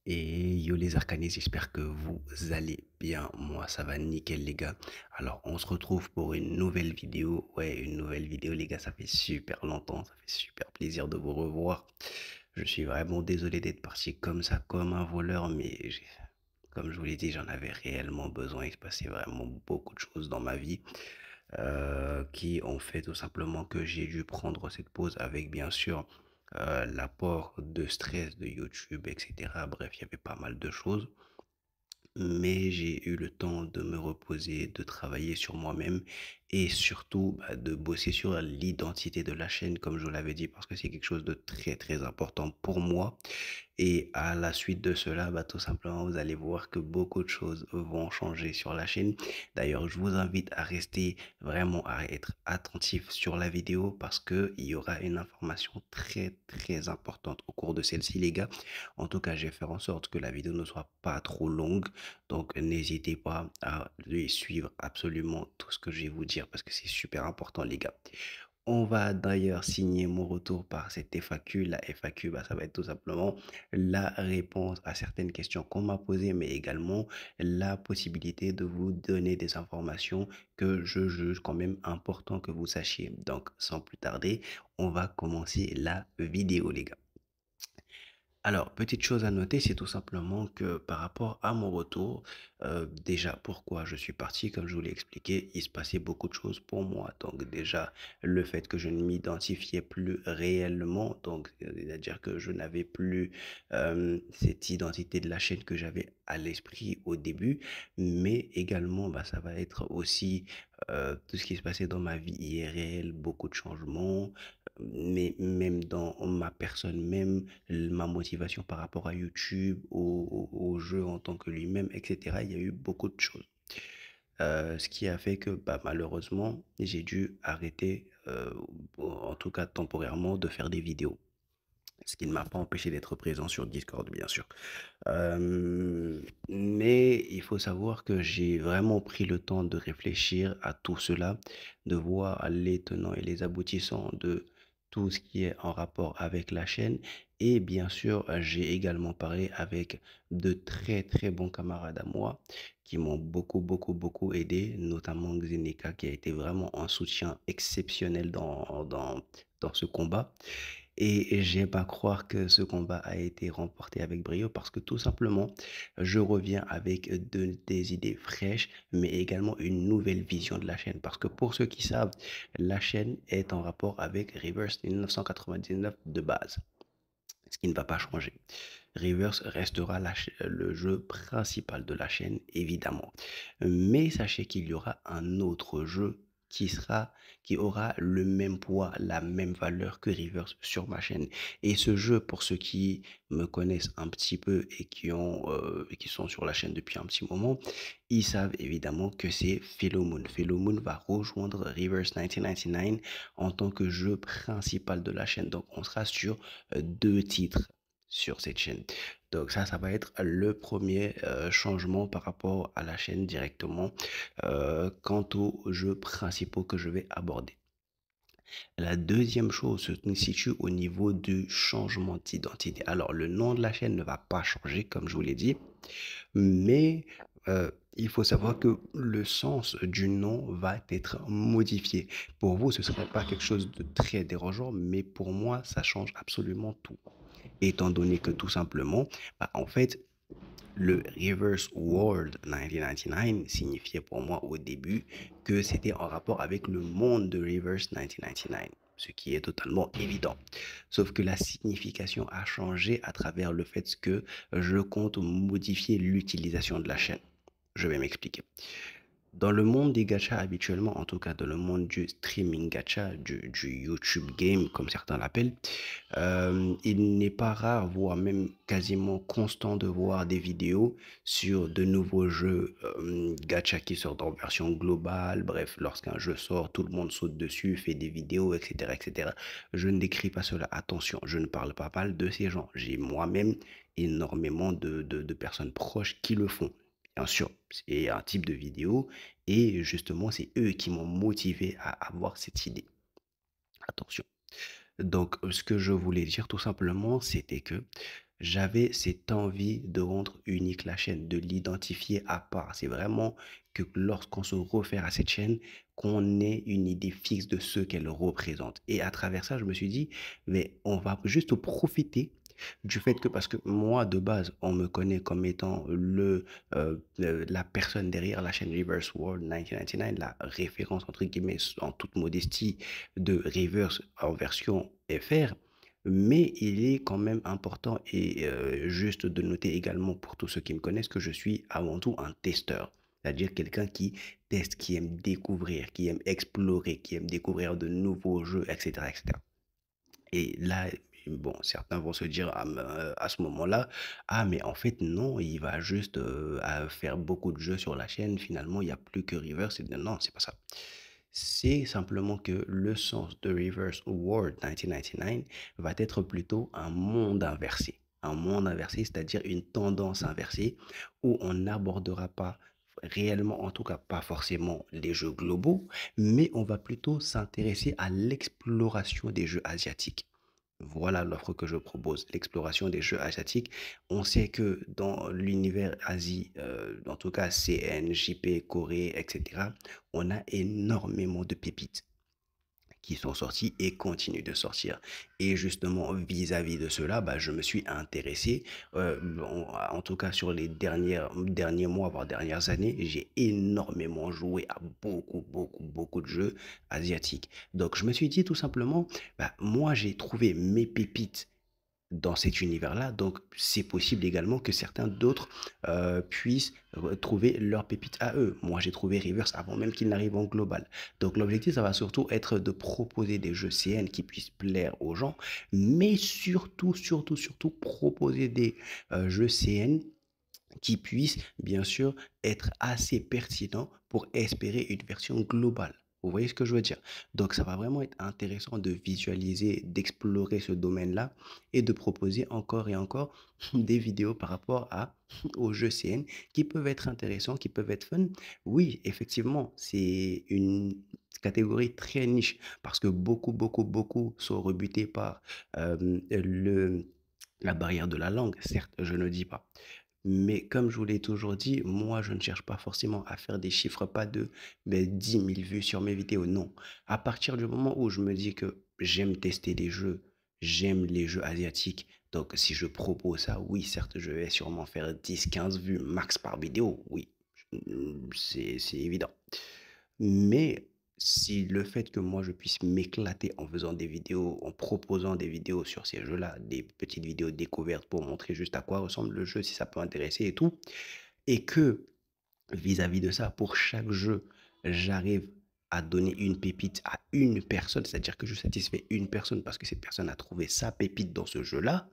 Et yo les arcanistes, j'espère que vous allez bien. Moi, ça va nickel les gars. Alors, on se retrouve pour une nouvelle vidéo. Ouais, une nouvelle vidéo les gars, ça fait super longtemps, ça fait super plaisir de vous revoir. Je suis vraiment désolé d'être parti comme ça, comme un voleur, mais comme je vous l'ai dit, j'en avais réellement besoin. Il se passait vraiment beaucoup de choses dans ma vie qui ont fait tout simplement que j'ai dû prendre cette pause avec bien sûr l'apport de stress de YouTube, etc. Bref, il y avait pas mal de choses. Mais j'ai eu le temps de me reposer, de travailler sur moi-même et surtout de bosser sur l'identité de la chaîne, comme je vous l'avais dit, parce que c'est quelque chose de très très important pour moi. Et à la suite de cela, tout simplement, vous allez voir que beaucoup de choses vont changer sur la chaîne. D'ailleurs, je vous invite à rester vraiment, à être attentif sur la vidéo parce que il y aura une information très très importante au cours de celle-ci, les gars. En tout cas, je vais faire en sorte que la vidéo ne soit pas trop longue. Donc, n'hésitez pas à suivre absolument tout ce que je vais vous dire parce que c'est super important, les gars. On va d'ailleurs signer mon retour par cette FAQ. La FAQ, ça va être tout simplement la réponse à certaines questions qu'on m'a posées, mais également la possibilité de vous donner des informations que je juge quand même important que vous sachiez. Donc, sans plus tarder, on va commencer la vidéo, les gars. Alors, petite chose à noter, c'est tout simplement que par rapport à mon retour, déjà pourquoi je suis parti, comme je vous l'ai expliqué, il se passait beaucoup de choses pour moi. Donc déjà, le fait que je ne m'identifiais plus réellement, donc c'est-à-dire que je n'avais plus cette identité de la chaîne que j'avais à l'esprit au début, mais également, ça va être aussi tout ce qui se passait dans ma vie IRL, beaucoup de changements, mais même dans ma personne même, ma motivation par rapport à YouTube, au jeu en tant que lui-même, etc. Il y a eu beaucoup de choses. Ce qui a fait que malheureusement, j'ai dû arrêter, en tout cas temporairement, de faire des vidéos. Ce qui ne m'a pas empêché d'être présent sur Discord, bien sûr. Mais il faut savoir que j'ai vraiment pris le temps de réfléchir à tout cela, de voir les tenants et les aboutissants de tout ce qui est en rapport avec la chaîne. Et bien sûr, j'ai également parlé avec de très très bons camarades à moi qui m'ont beaucoup beaucoup beaucoup aidé, notamment Xenica qui a été vraiment un soutien exceptionnel dans ce combat. Et j'aime pas croire que ce combat a été remporté avec brio parce que tout simplement, je reviens avec des idées fraîches, mais également une nouvelle vision de la chaîne. Parce que pour ceux qui savent, la chaîne est en rapport avec Reverse 1999 de base, ce qui ne va pas changer. Reverse restera le jeu principal de la chaîne, évidemment. Mais sachez qu'il y aura un autre jeu qui aura le même poids, la même valeur que Reverse sur ma chaîne. Et ce jeu, pour ceux qui me connaissent un petit peu et qui sont sur la chaîne depuis un petit moment, ils savent évidemment que c'est Philomoon. Philomoon va rejoindre Reverse 1999 en tant que jeu principal de la chaîne. Donc, on sera sur deux titres sur cette chaîne. Donc ça va être le premier changement par rapport à la chaîne directement quant aux jeux principaux que je vais aborder. La deuxième chose se situe au niveau du changement d'identité. Alors le nom de la chaîne ne va pas changer comme je vous l'ai dit, mais il faut savoir que le sens du nom va être modifié. Pour vous, ce ne serait pas quelque chose de très dérangeant, mais pour moi, ça change absolument tout. Étant donné que tout simplement, en fait, le Reverse World 1999 signifiait pour moi au début que c'était en rapport avec le monde de Reverse 1999, ce qui est totalement évident. Sauf que la signification a changé à travers le fait que je compte modifier l'utilisation de la chaîne. Je vais m'expliquer. Dans le monde des gachas habituellement, en tout cas dans le monde du streaming gacha, du YouTube game comme certains l'appellent, il n'est pas rare, voire même quasiment constant de voir des vidéos sur de nouveaux jeux gacha qui sortent en version globale. Bref, lorsqu'un jeu sort, tout le monde saute dessus, fait des vidéos, etc., etc. Je ne décris pas cela. Attention, je ne parle pas mal de ces gens. J'ai moi-même énormément de personnes proches qui le font. Bien sûr, c'est un type de vidéo et justement, c'est eux qui m'ont motivé à avoir cette idée. Attention. Donc, ce que je voulais dire tout simplement, c'était que j'avais cette envie de rendre unique la chaîne, de l'identifier à part. C'est vraiment que lorsqu'on se réfère à cette chaîne, qu'on ait une idée fixe de ce qu'elle représente. Et à travers ça, je me suis dit, mais on va juste profiter du fait que, parce que moi, de base, on me connaît comme étant la personne derrière la chaîne Reverse World 1999, la référence, entre guillemets, en toute modestie, de Reverse en version FR. Mais il est quand même important et juste de noter également pour tous ceux qui me connaissent que je suis avant tout un testeur. C'est-à-dire quelqu'un qui teste, qui aime découvrir, qui aime explorer, qui aime découvrir de nouveaux jeux, etc., etc. Et là, bon, certains vont se dire à ce moment-là: «Ah mais en fait non, il va juste, à faire beaucoup de jeux sur la chaîne, finalement il y a plus que Reverse» et non, c'est pas ça. C'est simplement que le sens de Reverse World 1999 va être plutôt un monde inversé. Un monde inversé, c'est-à-dire une tendance inversée où on n'abordera pas réellement, en tout cas pas forcément les jeux globaux, mais on va plutôt s'intéresser à l'exploration des jeux asiatiques. Voilà l'offre que je propose, l'exploration des jeux asiatiques. On sait que dans l'univers Asie, en tout cas CN, JP, Corée, etc., on a énormément de pépites qui sont sortis et continuent de sortir. Et justement, vis-à-vis de cela, bah, je me suis intéressé, en tout cas sur les derniers mois, voire dernières années, j'ai énormément joué à beaucoup, beaucoup, beaucoup de jeux asiatiques. Donc, je me suis dit tout simplement, bah, moi, j'ai trouvé mes pépites dans cet univers-là, donc c'est possible également que certains d'autres puissent trouver leur pépite à eux. Moi, j'ai trouvé Reverse avant même qu'il n'arrive en global. Donc l'objectif, ça va surtout être de proposer des jeux CN qui puissent plaire aux gens, mais surtout, surtout, surtout proposer des jeux CN qui puisse, bien sûr, être assez pertinent pour espérer une version globale. Vous voyez ce que je veux dire? Donc, ça va vraiment être intéressant de visualiser, d'explorer ce domaine-là et de proposer encore et encore des vidéos par rapport aux jeux CN qui peuvent être intéressants, qui peuvent être fun. Oui, effectivement, c'est une catégorie très niche parce que beaucoup, beaucoup, beaucoup sont rebutés par la barrière de la langue. Certes, je ne dis pas. Mais comme je vous l'ai toujours dit, moi, je ne cherche pas forcément à faire des chiffres, pas de 10 000 vues sur mes vidéos, non. À partir du moment où je me dis que j'aime tester les jeux, j'aime les jeux asiatiques, donc si je propose ça, oui, certes, je vais sûrement faire 10, 15 vues max par vidéo, oui, c'est évident. Mais si le fait que moi je puisse m'éclater en faisant des vidéos, en proposant des vidéos sur ces jeux-là, des petites vidéos découvertes pour montrer juste à quoi ressemble le jeu, si ça peut intéresser et tout, et que vis-à-vis de ça, pour chaque jeu, j'arrive à donner une pépite à une personne, c'est-à-dire que je satisfais une personne parce que cette personne a trouvé sa pépite dans ce jeu-là.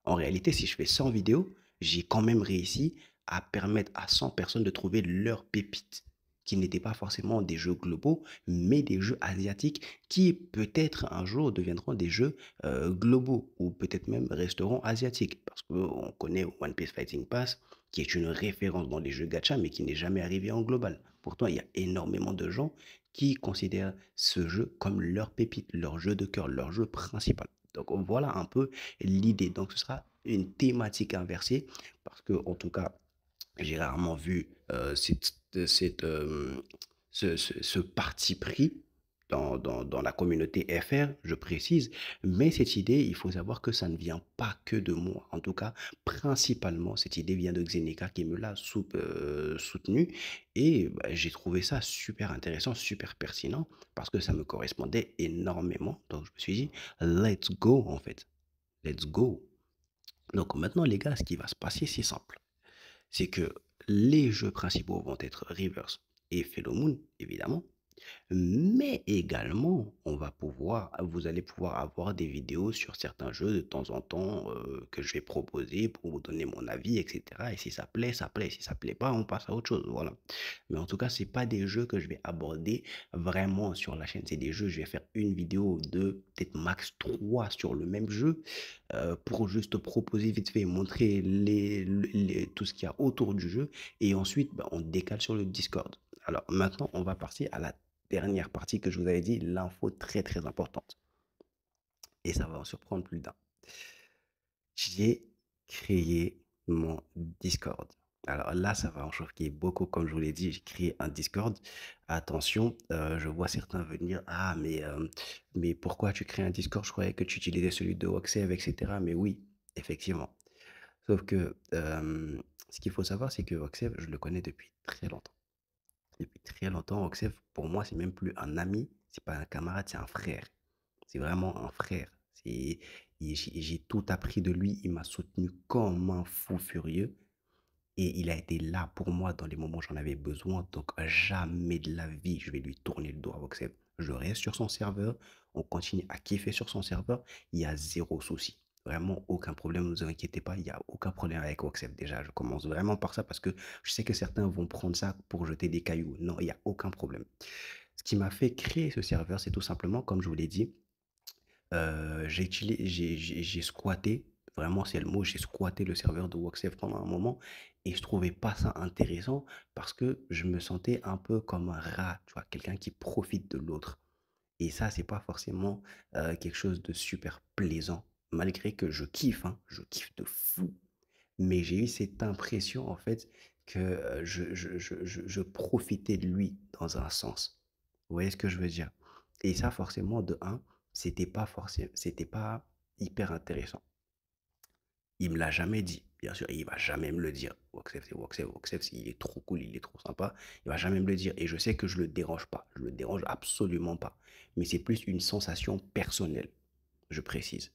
En réalité, si je fais 100 vidéos, j'ai quand même réussi à permettre à 100 personnes de trouver leur pépite, qui n'étaient pas forcément des jeux globaux, mais des jeux asiatiques qui peut-être un jour deviendront des jeux globaux ou peut-être même resteront asiatiques. Parce qu'on connaît One Piece Fighting Pass, qui est une référence dans les jeux gacha, mais qui n'est jamais arrivé en global. Pourtant, il y a énormément de gens qui considèrent ce jeu comme leur pépite, leur jeu de cœur, leur jeu principal. Donc voilà un peu l'idée. Donc ce sera une thématique inversée parce que en tout cas, j'ai rarement vu ce parti pris dans la communauté FR, je précise. Mais cette idée, il faut savoir que ça ne vient pas que de moi. En tout cas, principalement, cette idée vient de Xeneka qui me l'a soutenu. Et bah, j'ai trouvé ça super intéressant, super pertinent parce que ça me correspondait énormément. Donc je me suis dit, let's go en fait. Let's go. Donc maintenant, les gars, ce qui va se passer, c'est simple. C'est que les jeux principaux vont être Reverse et Fellow Moon, évidemment. Mais également, vous allez pouvoir avoir des vidéos sur certains jeux de temps en temps que je vais proposer pour vous donner mon avis, etc. Et si ça plaît, ça plaît. Si ça plaît pas, on passe à autre chose. Voilà. Mais en tout cas, c'est pas des jeux que je vais aborder vraiment sur la chaîne. C'est des jeux, je vais faire une vidéo de peut-être max 3 sur le même jeu pour juste proposer vite fait, montrer tout ce qu'il y a autour du jeu. Et ensuite, bah, on décale sur le Discord. Alors maintenant, on va passer à la dernière partie que je vous avais dit, l'info très très importante. Et ça va en surprendre plus d'un. J'ai créer mon Discord. Alors là, ça va en choquer beaucoup. Comme je vous l'ai dit, j'ai créé un Discord. Attention, je vois certains venir: «Ah mais pourquoi tu crées un Discord? Je croyais que tu utilisais celui de Whatsapp et cetera». Mais oui, effectivement. Sauf que, ce qu'il faut savoir, c'est que Whatsapp, je le connais depuis très longtemps. Depuis très longtemps, Whatsapp, pour moi, c'est même plus un ami, c'est pas un camarade, c'est un frère. C'est vraiment un frère. C'est j'ai tout appris de lui, il m'a soutenu comme un fou furieux et il a été là pour moi dans les moments où j'en avais besoin. Donc jamais de la vie, je vais lui tourner le dos à Whatsapp. Je reste sur son serveur, on continue à kiffer sur son serveur, il y a zéro souci. Vraiment aucun problème, ne vous inquiétez pas, il y a aucun problème avec WhatsApp déjà. Je commence vraiment par ça parce que je sais que certains vont prendre ça pour jeter des cailloux. Non, il y a aucun problème. Ce qui m'a fait créer ce serveur, c'est tout simplement, comme je vous l'ai dit, j'ai squatté, vraiment c'est le mot, j'ai squatté le serveur de WhatsApp pendant un moment et je trouvais pas ça intéressant parce que je me sentais un peu comme un rat, tu vois? Quelqu'un qui profite de l'autre et ça, c'est pas forcément, quelque chose de super plaisant malgré que je kiffe, hein, je kiffe de fou. Mais j'ai eu cette impression en fait que, je profitais de lui dans un sens. Vous voyez ce que je veux dire? Et ça forcément de un, c'était pas hyper intéressant. Il me l'a jamais dit, bien sûr, et il va jamais me le dire. Woxef, c'est Woxef, Woxef, il est trop cool, il est trop sympa, il va jamais me le dire et je sais que je le dérange pas, je le dérange absolument pas. Mais c'est plus une sensation personnelle, je précise.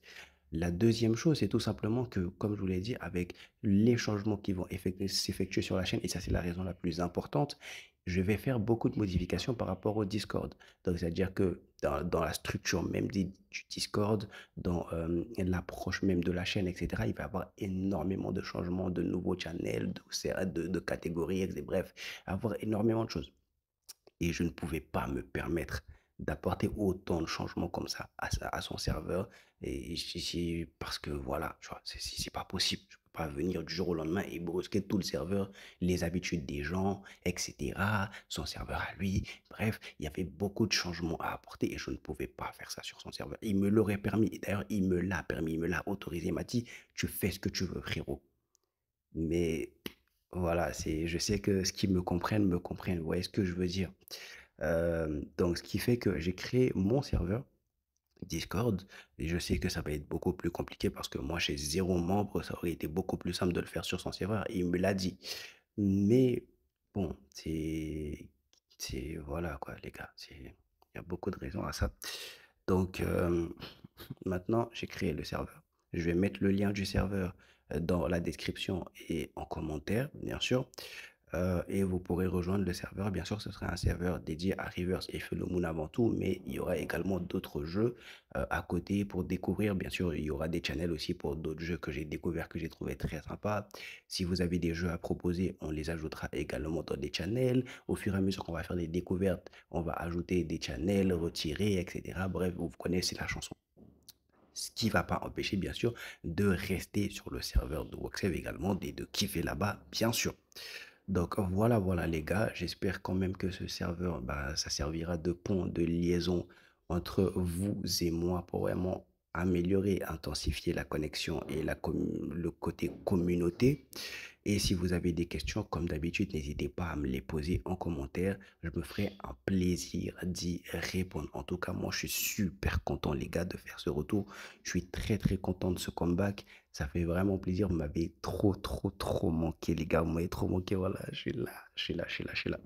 La deuxième chose, c'est tout simplement que, comme je vous l'ai dit, avec les changements qui vont s'effectuer sur la chaîne, et ça c'est la raison la plus importante, je vais faire beaucoup de modifications par rapport au Discord. Donc, c'est-à-dire que dans la structure même du Discord, dans l'approche même de la chaîne, etc., il va y avoir énormément de changements, de nouveaux channels, de catégories, etc. Bref, avoir énormément de choses. Et je ne pouvais pas me permettre d'apporter autant de changements comme ça à son serveur. Et parce que voilà, tu vois, c'est pas possible. Je peux pas venir du jour au lendemain et brusquer tout le serveur, les habitudes des gens, etc. Son serveur à lui. Bref, il y avait beaucoup de changements à apporter et je ne pouvais pas faire ça sur son serveur. Il me l'aurait permis. Et d'ailleurs, il me l'a permis, il me l'a autorisé. Il m'a dit, tu fais ce que tu veux, frérot. Mais voilà, je sais que ceux qui me comprennent. Vous voyez ce que je veux dire? Donc ce qui fait que j'ai créé mon serveur Discord et je sais que ça va être beaucoup plus compliqué parce que moi j'ai zéro membre, ça aurait été beaucoup plus simple de le faire sur son serveur et il me l'a dit. Mais bon, voilà quoi les gars, il y a beaucoup de raisons à ça. Donc maintenant j'ai créé le serveur. Je vais mettre le lien du serveur, dans la description et en commentaire, bien sûr. Et vous pourrez rejoindre le serveur. Bien sûr, ce sera un serveur dédié à Rivers et Fellow Moon avant tout, mais il y aura également d'autres jeux à côté pour découvrir. Bien sûr, il y aura des channels aussi pour d'autres jeux que j'ai découverts, que j'ai trouvé très sympas. Si vous avez des jeux à proposer, on les ajoutera également dans des channels. Au fur et à mesure qu'on va faire des découvertes, on va ajouter des channels, retirer, etc. Bref, vous connaissez la chanson. Ce qui ne va pas empêcher, bien sûr, de rester sur le serveur de Woxev également et de kiffer là-bas, bien sûr. Donc voilà, voilà les gars, j'espère quand même que ce serveur, bah, ça servira de pont de liaison entre vous et moi pour vraiment améliorer, intensifier la connexion et le côté communauté. Et si vous avez des questions, comme d'habitude, n'hésitez pas à me les poser en commentaire. Je me ferai un plaisir d'y répondre. En tout cas, moi, je suis super content, les gars, de faire ce retour. Je suis très, très content de ce comeback. Ça fait vraiment plaisir. Vous m'avez trop, trop, trop manqué, les gars. Vous m'avez trop manqué. Voilà, je suis là, je suis là, je suis là, je suis là.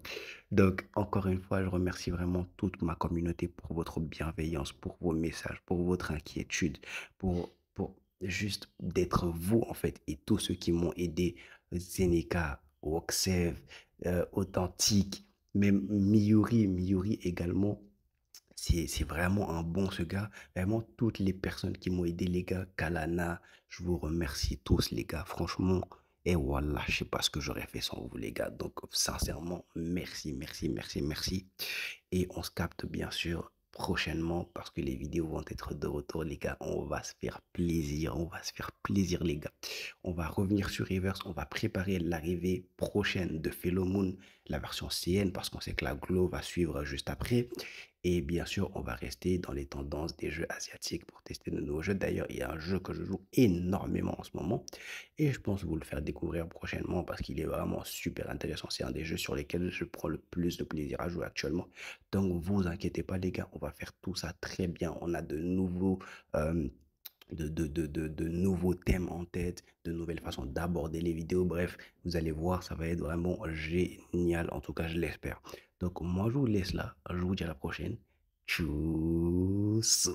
Donc, encore une fois, je remercie vraiment toute ma communauté pour votre bienveillance, pour vos messages, pour votre inquiétude, pour juste d'être vous, en fait, et tous ceux qui m'ont aidé, Zeneca, Woxev, Authentique, même Miuri également. C'est vraiment un bon ce gars. Vraiment, toutes les personnes qui m'ont aidé, les gars, Kalana, je vous remercie tous, les gars. Franchement, et voilà, je sais pas ce que j'aurais fait sans vous, les gars. Donc, sincèrement, merci, merci, merci, merci. Et on se capte, bien sûr, prochainement parce que les vidéos vont être de retour, les gars. On va se faire plaisir. On va se faire plaisir, les gars. On va revenir sur Reverse. On va préparer l'arrivée prochaine de Fellow Moon, la version CN, parce qu'on sait que la Glow va suivre juste après. Et bien sûr, on va rester dans les tendances des jeux asiatiques pour tester de nouveaux jeux. D'ailleurs, il y a un jeu que je joue énormément en ce moment et je pense vous le faire découvrir prochainement parce qu'il est vraiment super intéressant. C'est un des jeux sur lesquels je prends le plus de plaisir à jouer actuellement. Donc, vous inquiétez pas, les gars, on va faire tout ça très bien. On a de nouveaux, euh, de nouveaux thèmes en tête, de nouvelles façons d'aborder les vidéos. Bref, vous allez voir, ça va être vraiment génial. En tout cas, je l'espère. Donc, moi, je vous laisse là. Je vous dis à la prochaine. Tchuss.